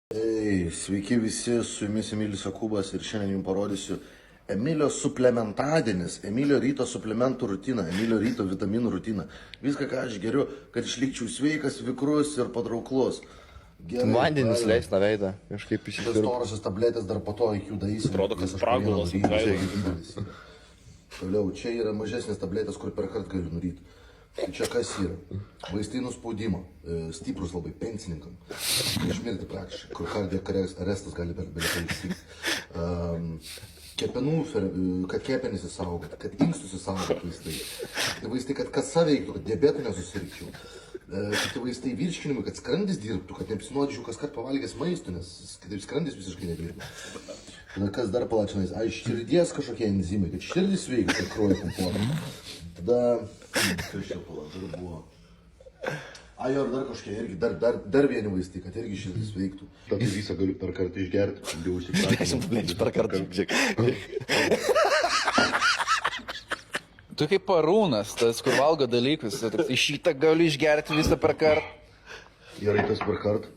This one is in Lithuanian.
Sveiki visi, su jumis Emilis Jokūbas ir šiandien jums parodysiu Emilio suplementadienis, Emilio ryto suplementų rutina, Emilio ryto vitaminų rutina. Viską, ką aš geriu, kad išlikčiau sveikas, vikrus ir patrauklus. Gerai, Vandenis leis na veidą, kažkaip tas išsidirbti. storosios tabletės dar po to iki jų darysim. Atrodo, kad spragulas ant Toliau, čia yra mažesnės tabletės, kur per kartą galiu nuryti. Tai čia kas yra? Vaistai nuspaudimo, stiprus labai pensininkam, išmirti praktiškai, kur kardiakas arestas gali belėpalįstikti. Kepenų, kad kepenys įsaugot, kad inkstus įsaugot vaistai. Tai vaistai, kad kasa veiktų, kad diabetų nesusirgčiau. Tai vaistai virškinimui, kad skrandis dirbtų, kad neapsinuodžiau kas kart pavalgęs maistų, nes kitaip skrandis visiškai nedirbtų. Tada kas dar palačinais, širdies kažkokie enzimai, kad širdis veikia, kad kraujo komfortą. Tada, kas čia dar buvo? Ir dar kažkokie, irgi dar vieni vaistai, kad irgi širdis veiktų. Tada visą galiu per kartą išgerti, jau užsikrauti. 10 tablečių per kartą. Tu kaip Arūnas, tas, kur valgo dalykus, iš šitą galiu išgerti visą per kartą. Gerai, tas per kartą.